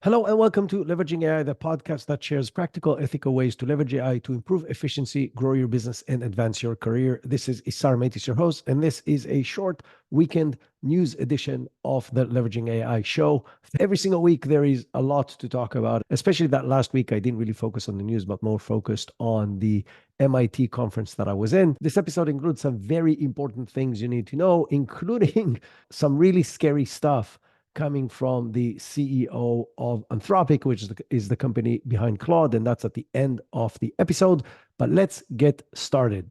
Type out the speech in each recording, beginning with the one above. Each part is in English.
Hello and welcome to Leveraging AI, the podcast that shares practical, ethical ways to leverage AI to improve efficiency, grow your business, and advance your career. This is Isar Meitis, your host, and this is a short weekend news edition of the Leveraging AI show. Every single week, there is a lot to talk about, especially that last week. I didn't really focus on the news, but more focused on the MIT conference that I was in. This episode includes some very important things you need to know, including some really scary stuff coming from the CEO of Anthropic, which is the company behind Claude, and that's at the end of the episode. But let's get started.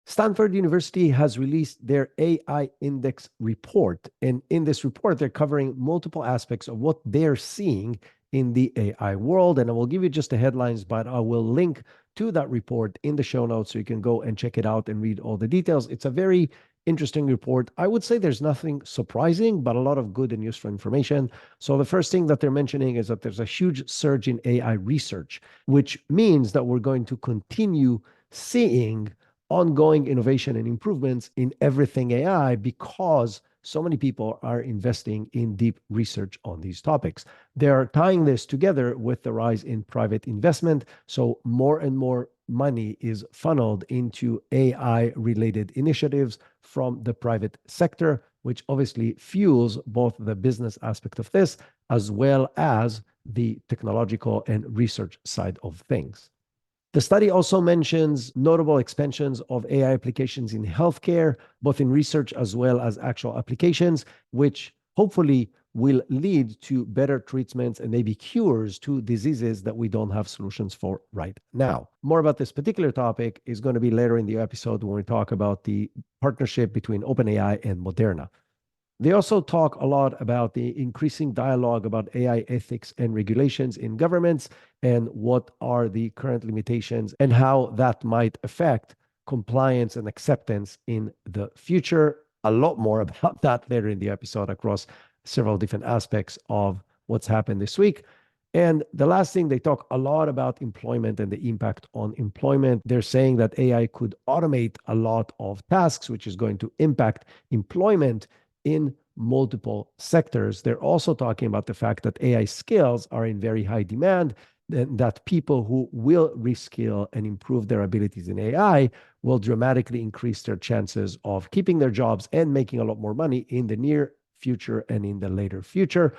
Stanford University has released their AI Index report, and in this report, they're covering multiple aspects of what they're seeing in the AI world. And I will give you just the headlines, but I will link to that report in the show notes so you can go and check it out and read all the details. It's a very interesting report. I would say there's nothing surprising, but a lot of good and useful information. So the first thing that they're mentioning is that there's a huge surge in AI research, which means that we're going to continue seeing ongoing innovation and improvements in everything AI because so many people are investing in deep research on these topics. They're tying this together with the rise in private investment. So more and more money is funneled into AI related initiatives from the private sector, which obviously fuels both the business aspect of this as well as the technological and research side of things. The study also mentions notable expansions of AI applications in healthcare, both in research as well as actual applications, which hopefully will lead to better treatments and maybe cures to diseases that we don't have solutions for right now. More about this particular topic is going to be later in the episode when we talk about the partnership between OpenAI and Moderna. They also talk a lot about the increasing dialogue about AI ethics and regulations in governments and what are the current limitations and how that might affect compliance and acceptance in the future. A lot more about that later in the episode across several different aspects of what's happened this week. And the last thing, they talk a lot about employment and the impact on employment. They're saying that AI could automate a lot of tasks, which is going to impact employment in multiple sectors. They're also talking about the fact that AI skills are in very high demand, and that people who will reskill and improve their abilities in AI will dramatically increase their chances of keeping their jobs and making a lot more money in the near future and in the later future.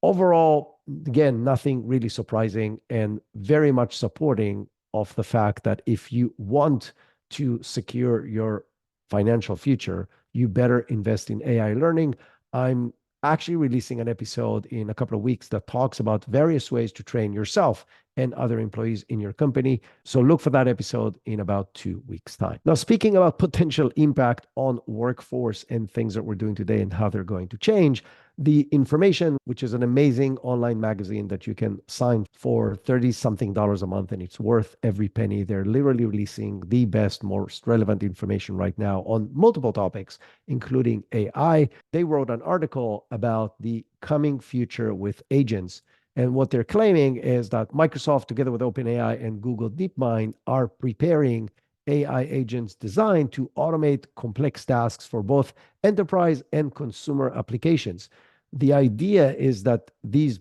Overall, again, nothing really surprising and very much supporting of the fact that if you want to secure your financial future, you better invest in AI learning. I'm actually releasing an episode in a couple of weeks that talks about various ways to train yourself and other employees in your company. So look for that episode in about 2 weeks' time. Now, speaking about potential impact on workforce and things that we're doing today and how they're going to change, The Information, which is an amazing online magazine that you can sign for 30 something a month, and it's worth every penny. They're literally releasing the best, most relevant information right now on multiple topics, including AI. They wrote an article about the coming future with agents. And what they're claiming is that Microsoft, together with OpenAI and Google DeepMind, are preparing AI agents designed to automate complex tasks for both enterprise and consumer applications. The idea is that these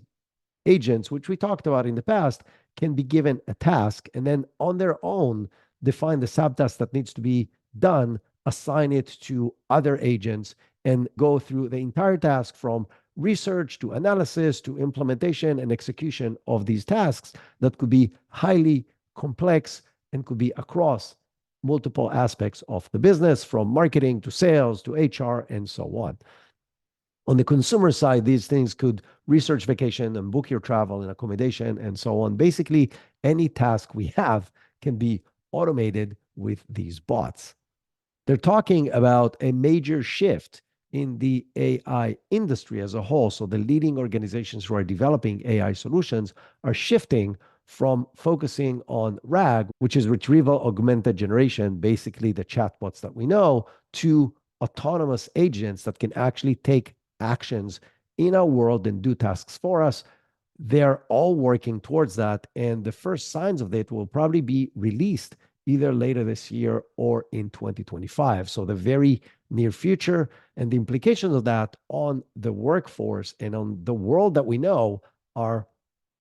agents, which we talked about in the past, can be given a task and then on their own define the subtask that needs to be done, assign it to other agents, and go through the entire task from research to analysis to implementation and execution of these tasks that could be highly complex and could be across multiple aspects of the business, from marketing to sales to HR and so on. On the consumer side, these things could research vacation and book your travel and accommodation and so on. Basically, any task we have can be automated with these bots. They're talking about a major shift in the AI industry as a whole. So the leading organizations who are developing AI solutions are shifting from focusing on RAG, which is retrieval augmented generation, basically the chatbots that we know, to autonomous agents that can actually take actions in our world and do tasks for us. They're all working towards that. And the first signs of it will probably be released either later this year or in 2025. So the very near future, and the implications of that on the workforce and on the world that we know are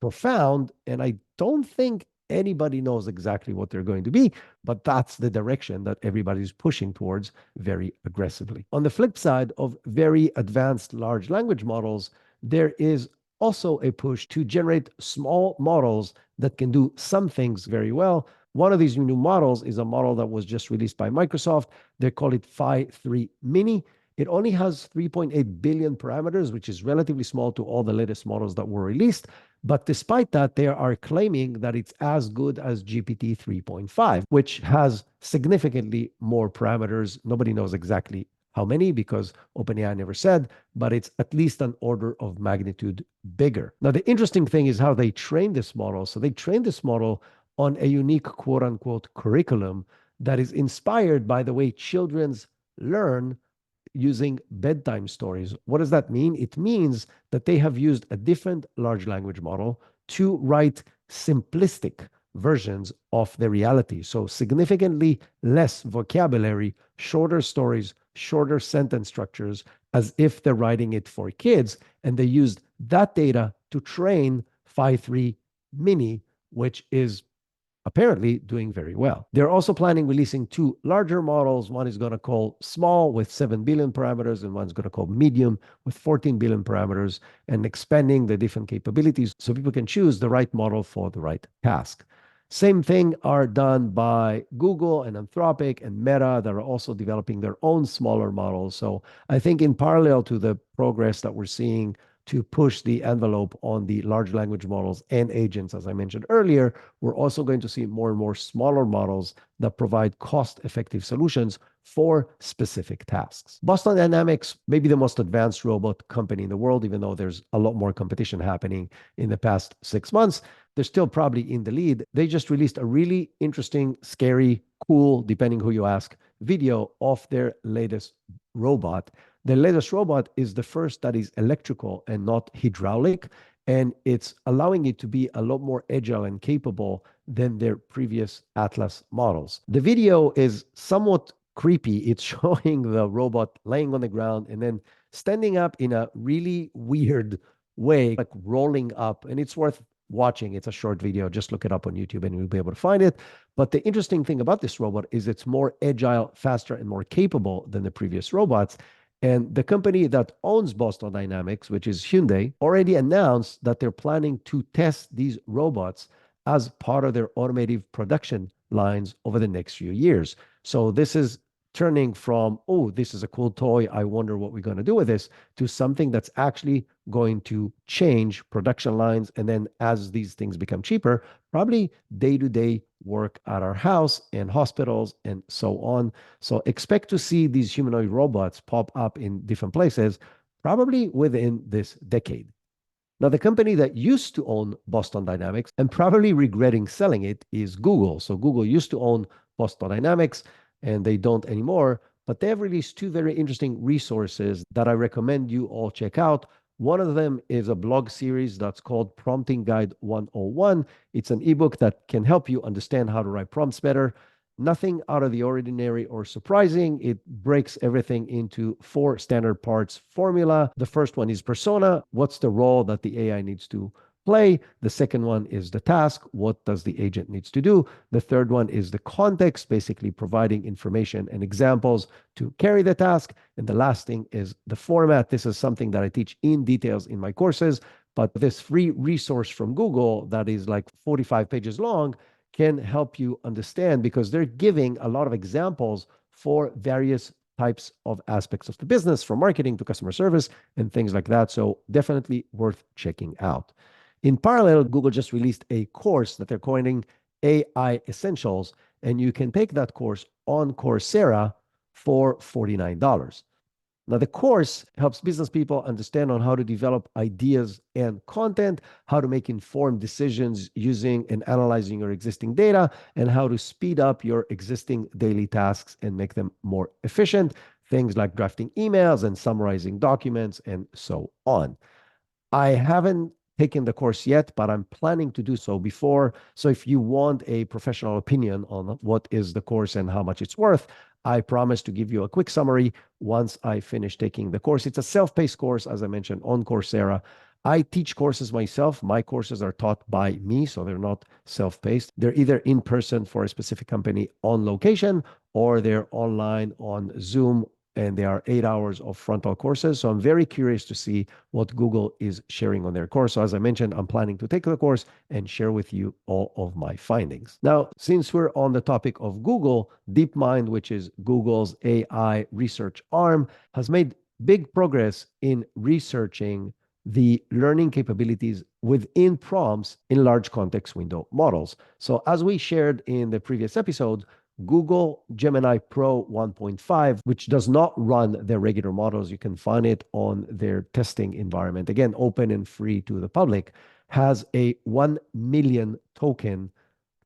profound. And I don't think anybody knows exactly what they're going to be, but that's the direction that everybody's pushing towards very aggressively. On the flip side of very advanced large language models, there is also a push to generate small models that can do some things very well. One of these new models is a model that was just released by Microsoft. They call it Phi-3 Mini. It only has 3.8 billion parameters, which is relatively small to all the latest models that were released. But despite that, they are claiming that it's as good as GPT 3.5, which has significantly more parameters. Nobody knows exactly how many because OpenAI never said, but it's at least an order of magnitude bigger. Now, the interesting thing is how they trained this model. So they trained this model on a unique quote unquote curriculum that is inspired by the way children's learn using bedtime stories. What does that mean? It means that they have used a different large language model to write simplistic versions of the reality. So significantly less vocabulary, shorter stories, shorter sentence structures, as if they're writing it for kids. And they used that data to train Phi-3 Mini, which is apparently doing very well. They're also planning releasing two larger models. One is going to call small with 7 billion parameters, and one's going to call medium with 14 billion parameters, and expanding the different capabilities so people can choose the right model for the right task. Same thing are done by Google and Anthropic and Meta that are also developing their own smaller models. So I think in parallel to the progress that we're seeing to push the envelope on the large language models and agents, as I mentioned earlier, we're also going to see more and more smaller models that provide cost-effective solutions for specific tasks. Boston Dynamics may be the most advanced robot company in the world, even though there's a lot more competition happening in the past 6 months. They're still probably in the lead. They just released a really interesting, scary, cool, depending who you ask, video of their latest robot. The latest robot is the first that is electrical and not hydraulic, and it's allowing it to be a lot more agile and capable than their previous Atlas models. The video is somewhat creepy. It's showing the robot laying on the ground and then standing up in a really weird way, like rolling up, and it's worth watching. It's a short video. Just look it up on YouTube and you'll be able to find it. But the interesting thing about this robot is it's more agile, faster, and more capable than the previous robots. And the company that owns Boston Dynamics, which is Hyundai, already announced that they're planning to test these robots as part of their automotive production lines over the next few years. So this is turning from, oh, this is a cool toy, I wonder what we're going to do with this, to something that's actually going to change production lines. And then as these things become cheaper, probably day-to-day work at our house and hospitals and so on. So expect to see these humanoid robots pop up in different places, probably within this decade. Now, the company that used to own Boston Dynamics and probably regretting selling it is Google. So Google used to own Boston Dynamics and they don't anymore, but they have released two very interesting resources that I recommend you all check out. One of them is a blog series that's called Prompting Guide 101. It's an ebook that can help you understand how to write prompts better. Nothing out of the ordinary or surprising. It breaks everything into 4 standard parts formula. The first one is persona. What's the role that the AI needs to play? The second one is the task. What does the agent needs to do? The third one is the context, basically providing information and examples to carry the task. And the last thing is the format. This is something that I teach in details in my courses, but this free resource from Google that is like 45 pages long can help you understand because they're giving a lot of examples for various types of aspects of the business, from marketing to customer service and things like that. So definitely worth checking out. In parallel, Google just released a course that they're calling AI Essentials, and you can take that course on Coursera for $49. Now, the course helps business people understand on how to develop ideas and content, how to make informed decisions using and analyzing your existing data, and how to speed up your existing daily tasks and make them more efficient. Things like drafting emails and summarizing documents and so on. I haven't taken the course yet, but I'm planning to do so before. So if you want a professional opinion on what is the course and how much it's worth, I promise to give you a quick summary once I finish taking the course. It's a self-paced course, as I mentioned, on Coursera. I teach courses myself. My courses are taught by me, so they're not self-paced. They're either in person for a specific company on location, or they're online on Zoom, and they are 8 hours of frontal courses. So I'm very curious to see what Google is sharing on their course. So as I mentioned, I'm planning to take the course and share with you all of my findings. Now, since we're on the topic of Google, DeepMind, which is Google's AI research arm, has made big progress in researching the learning capabilities within prompts in large context window models. So as we shared in the previous episode, Google Gemini Pro 1.5, which does not run their regular models, you can find it on their testing environment, again, open and free to the public, has a 1 million token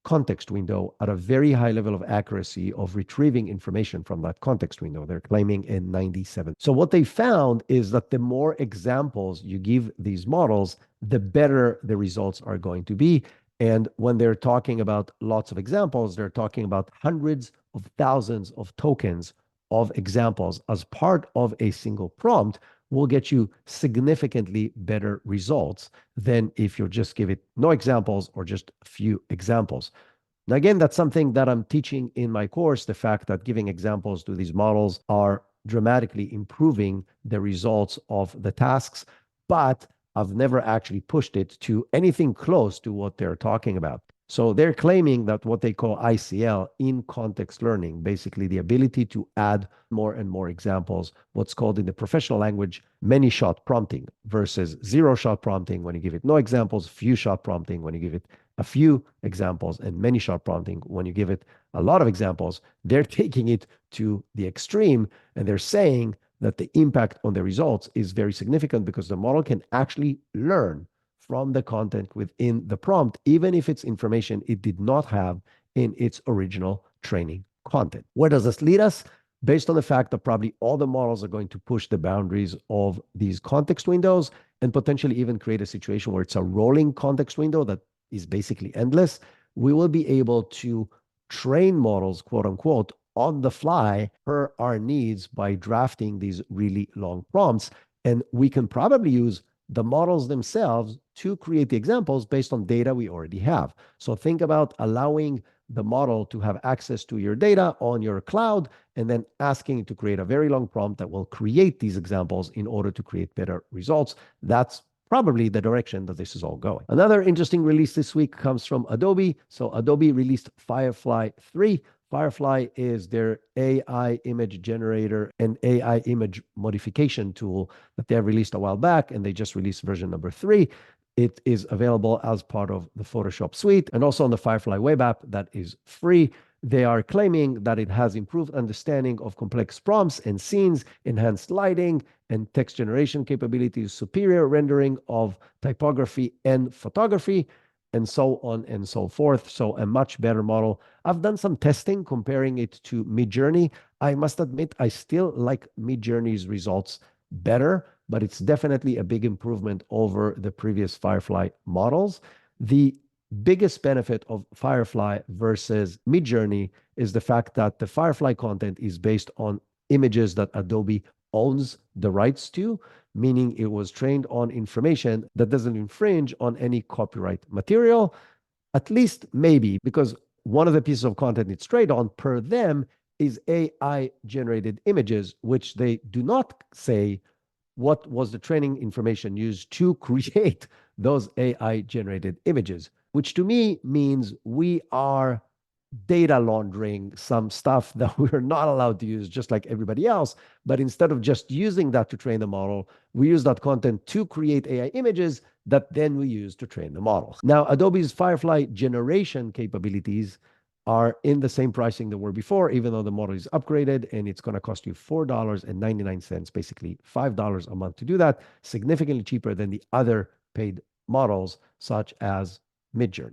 context window at a very high level of accuracy of retrieving information from that context window. They're claiming in 97. So what they found is that the more examples you give these models, the better the results are going to be. And when they're talking about lots of examples, they're talking about hundreds of thousands of tokens of examples as part of a single prompt will get you significantly better results than if you just give it no examples or just a few examples. Now, again, that's something that I'm teaching in my course, the fact that giving examples to these models are dramatically improving the results of the tasks, but I've never actually pushed it to anything close to what they're talking about. So they're claiming that what they call ICL, in context learning, basically the ability to add more and more examples, what's called in the professional language, many shot prompting versus zero shot prompting when you give it no examples, few shot prompting when you give it a few examples, and many shot prompting when you give it a lot of examples. They're taking it to the extreme, and they're saying that the impact on the results is very significant because the model can actually learn from the content within the prompt, even if it's information it did not have in its original training content. Where does this lead us? Based on the fact that probably all the models are going to push the boundaries of these context windows and potentially even create a situation where it's a rolling context window that is basically endless, we will be able to train models, quote unquote, on the fly per our needs by drafting these really long prompts. And we can probably use the models themselves to create the examples based on data we already have. So think about allowing the model to have access to your data on your cloud and then asking it to create a very long prompt that will create these examples in order to create better results. That's probably the direction that this is all going. Another interesting release this week comes from Adobe. So Adobe released Firefly 3. Firefly is their AI image generator and AI image modification tool that they have released a while back, and they just released version number 3. It is available as part of the Photoshop suite and also on the Firefly web app that is free. They are claiming that it has improved understanding of complex prompts and scenes, enhanced lighting and text generation capabilities, superior rendering of typography and photography, and so on and so forth. So a much better model. I've done some testing comparing it to Midjourney. I must admit, I still like Midjourney's results better, but it's definitely a big improvement over the previous Firefly models. The biggest benefit of Firefly versus Midjourney is the fact that the Firefly content is based on images that Adobe owns the rights to, meaning it was trained on information that doesn't infringe on any copyright material, at least maybe, because one of the pieces of content it's trained on per them is AI generated images, which they do not say what was the training information used to create those AI generated images, which to me means we are data laundering some stuff that we're not allowed to use, just like everybody else. But instead of just using that to train the model, we use that content to create AI images that then we use to train the model. Now, Adobe's Firefly generation capabilities are in the same pricing that were before, even though the model is upgraded, and it's going to cost you $4.99, basically $5 a month to do that, significantly cheaper than the other paid models, such as Midjourney.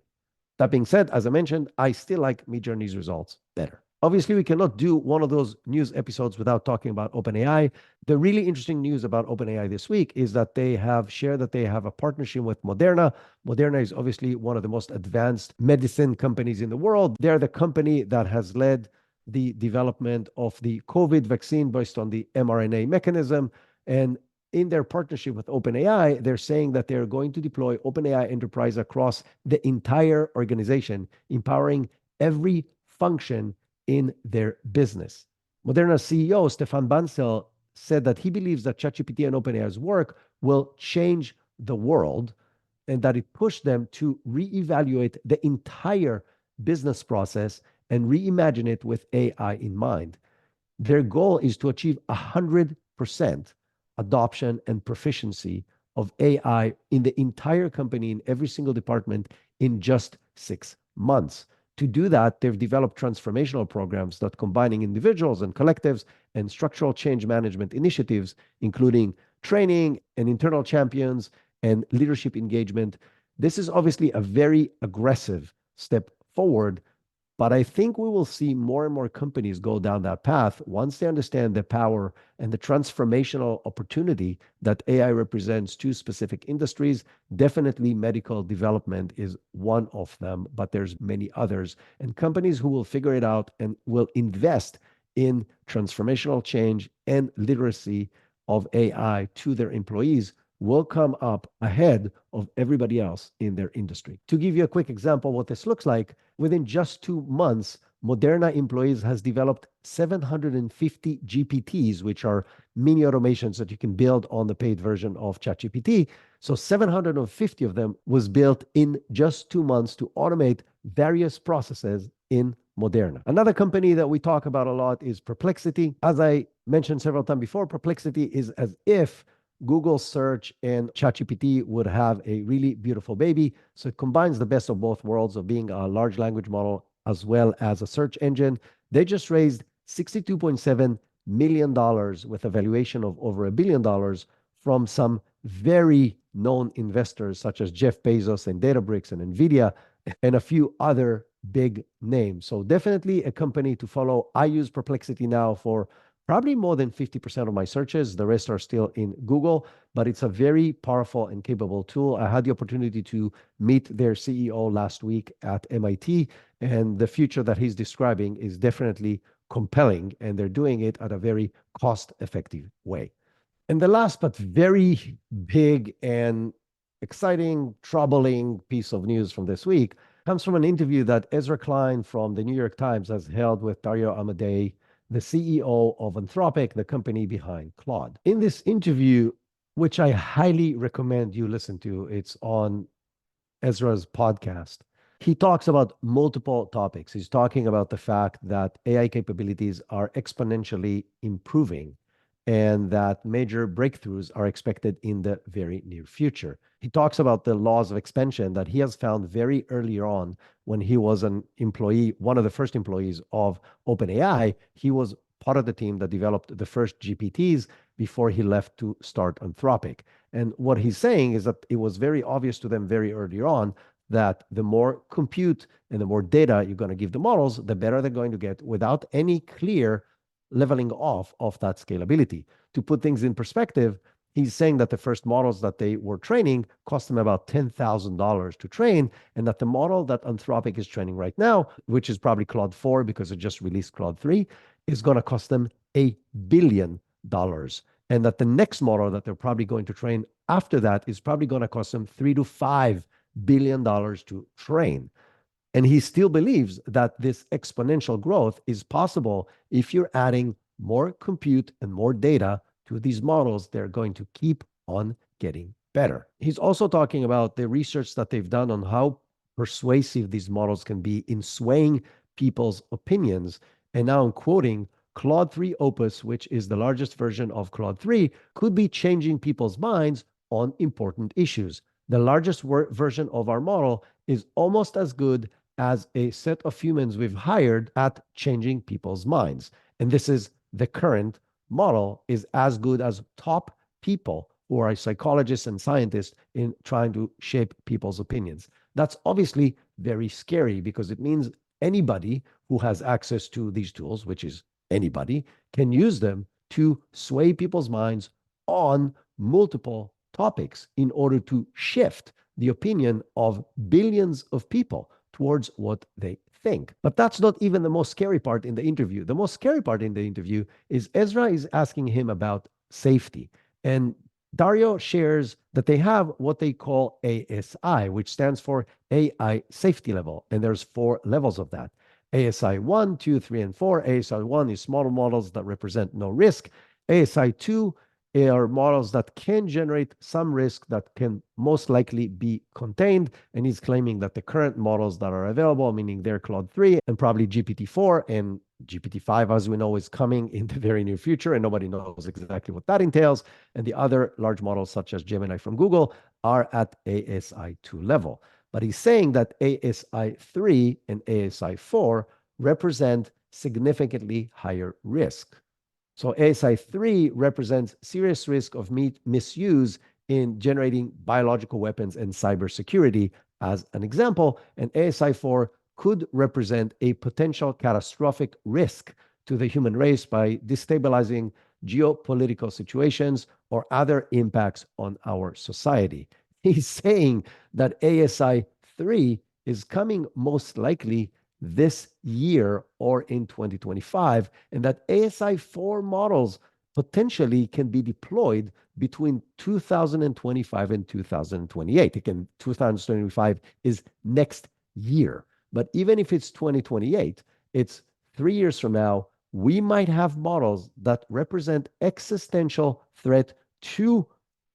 That being said, as I mentioned, I still like Midjourney's results better. Obviously, we cannot do one of those news episodes without talking about OpenAI. The really interesting news about OpenAI this week is that they have shared that they have a partnership with Moderna. Moderna is obviously one of the most advanced medicine companies in the world. They're the company that has led the development of the COVID vaccine based on the mRNA mechanism. And in their partnership with OpenAI, they're saying that they're going to deploy OpenAI Enterprise across the entire organization, empowering every function in their business. Moderna's CEO, Stefan Bancel, said that he believes that ChatGPT and OpenAI's work will change the world and that it pushed them to reevaluate the entire business process and reimagine it with AI in mind. Their goal is to achieve 100% adoption and proficiency of AI in the entire company, in every single department, in just 6 months. To do that, they've developed transformational programs that combining individuals and collectives and structural change management initiatives, including training and internal champions and leadership engagement. This is obviously a very aggressive step forward, but I think we will see more and more companies go down that path once they understand the power and the transformational opportunity that AI represents to specific industries. Definitely medical development is one of them, but there's many others. And companies who will figure it out and will invest in transformational change and literacy of AI to their employees will come up ahead of everybody else in their industry. To give you a quick example what this looks like, within just 2 months, Moderna employees has developed 750 GPTs, which are mini automations that you can build on the paid version of ChatGPT. So 750 of them was built in just 2 months to automate various processes in Moderna. Another company that we talk about a lot is Perplexity. As I mentioned several times before, Perplexity is as if Google search and ChatGPT would have a really beautiful baby. So it combines the best of both worlds of being a large language model as well as a search engine. They just raised $62.7 million with a valuation of over $1 billion from some very known investors such as Jeff Bezos and Databricks and NVIDIA and a few other big names. So definitely a company to follow. I use Perplexity now for probably more than 50% of my searches. The rest are still in Google, but it's a very powerful and capable tool. I had the opportunity to meet their CEO last week at MIT, and the future that he's describing is definitely compelling, and they're doing it at a very cost-effective way. And the last but very big and exciting, troubling piece of news from this week comes from an interview that Ezra Klein from the New York Times has held with Dario Amodei, the CEO of Anthropic, the company behind Claude. In this interview, which I highly recommend you listen to, it's on Ezra's podcast, he talks about multiple topics. He's talking about the fact that AI capabilities are exponentially improving and that major breakthroughs are expected in the very near future. He talks about the laws of expansion that he has found very early on when he was an employee, one of the first employees of OpenAI. He was part of the team that developed the first GPTs before he left to start Anthropic. And what he's saying is that it was very obvious to them very early on that the more compute and the more data you're going to give the models, the better they're going to get without any clear leveling off of that scalability. To put things in perspective, he's saying that the first models that they were training cost them about $10,000 to train, and that the model that Anthropic is training right now, which is probably Claude 4 because it just released Claude 3, is going to cost them $1 billion. And that the next model that they're probably going to train after that is probably going to cost them $3 to $5 billion to train. And he still believes that this exponential growth is possible if you're adding more compute and more data to these models. They're going to keep on getting better. He's also talking about the research that they've done on how persuasive these models can be in swaying people's opinions. And now I'm quoting, Claude 3 Opus, which is the largest version of Claude 3, could be changing people's minds on important issues. The largest version of our model is almost as good as a set of humans we've hired at changing people's minds. And this is the current model is as good as top people who are psychologists and scientists in trying to shape people's opinions. That's obviously very scary because it means anybody who has access to these tools, which is anybody, can use them to sway people's minds on multiple topics in order to shift the opinion of billions of people towards what they think. But that's not even the most scary part in the interview. The most scary part in the interview is Ezra is asking him about safety. And Dario shares that they have what they call ASI, which stands for AI safety level. And there's 4 levels of that. ASI 1, 2, 3, and 4. ASI 1 is smaller models that represent no risk. ASI 2 are models that can generate some risk that can most likely be contained. And he's claiming that the current models that are available, meaning they're Claude 3 and probably GPT-4 and GPT-5, as we know, is coming in the very near future, and nobody knows exactly what that entails. And the other large models, such as Gemini from Google, are at ASI 2 level. But he's saying that ASI 3 and ASI 4 represent significantly higher risk. So ASI 3 represents serious risk of misuse in generating biological weapons and cybersecurity, as an example. And ASI 4 could represent a potential catastrophic risk to the human race by destabilizing geopolitical situations or other impacts on our society. He's saying that ASI 3 is coming most likely this year or in 2025, and that ASI 4 models potentially can be deployed between 2025 and 2028. Again, 2025 is next year. But even if it's 2028, it's 3 years from now, we might have models that represent existential threat to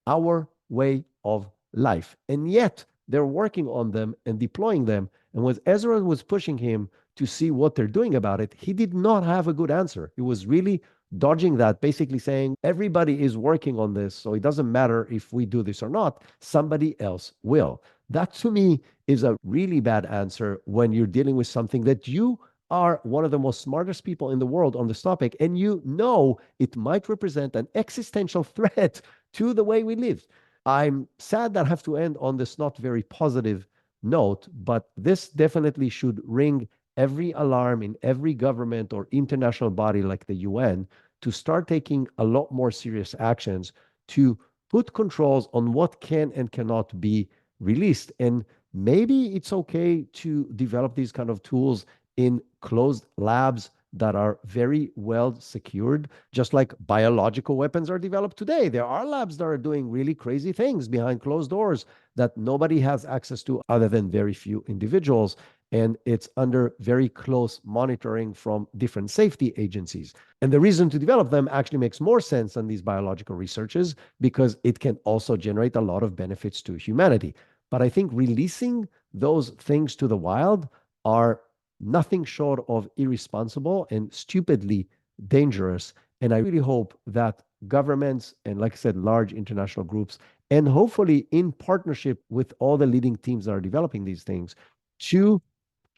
our way of life. And yet they're working on them and deploying them. And when Ezra was pushing him to see what they're doing about it, he did not have a good answer. He was really dodging that, basically saying, everybody is working on this, so it doesn't matter if we do this or not, somebody else will. That to me is a really bad answer when you're dealing with something that you are one of the most smartest people in the world on this topic, and you know it might represent an existential threat to the way we live. I'm sad that I have to end on this not very positive note, but this definitely should ring every alarm in every government or international body like the UN to start taking a lot more serious actions to put controls on what can and cannot be released. And maybe it's okay to develop these kind of tools in closed labs that are very well secured, just like biological weapons are developed today. There are labs that are doing really crazy things behind closed doors that nobody has access to other than very few individuals. And it's under very close monitoring from different safety agencies. And the reason to develop them actually makes more sense than these biological researches because it can also generate a lot of benefits to humanity. But I think releasing those things to the wild are nothing short of irresponsible and stupidly dangerous. And I really hope that governments and, like I said, large international groups, and hopefully in partnership with all the leading teams that are developing these things, to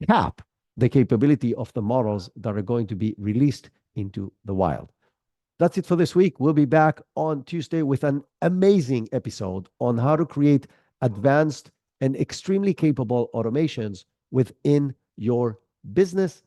cap the capability of the models that are going to be released into the wild. That's it for this week. We'll be back on Tuesday with an amazing episode on how to create advanced and extremely capable automations within your business.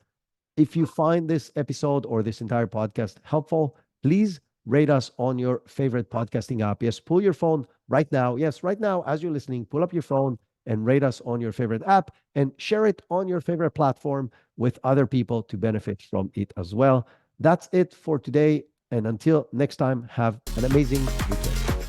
If you find this episode or this entire podcast helpful, please rate us on your favorite podcasting app. Yes, pull your phone right now. Yes, right now, as you're listening, pull up your phone and rate us on your favorite app and share it on your favorite platform with other people to benefit from it as well. That's it for today. And until next time, have an amazing weekend.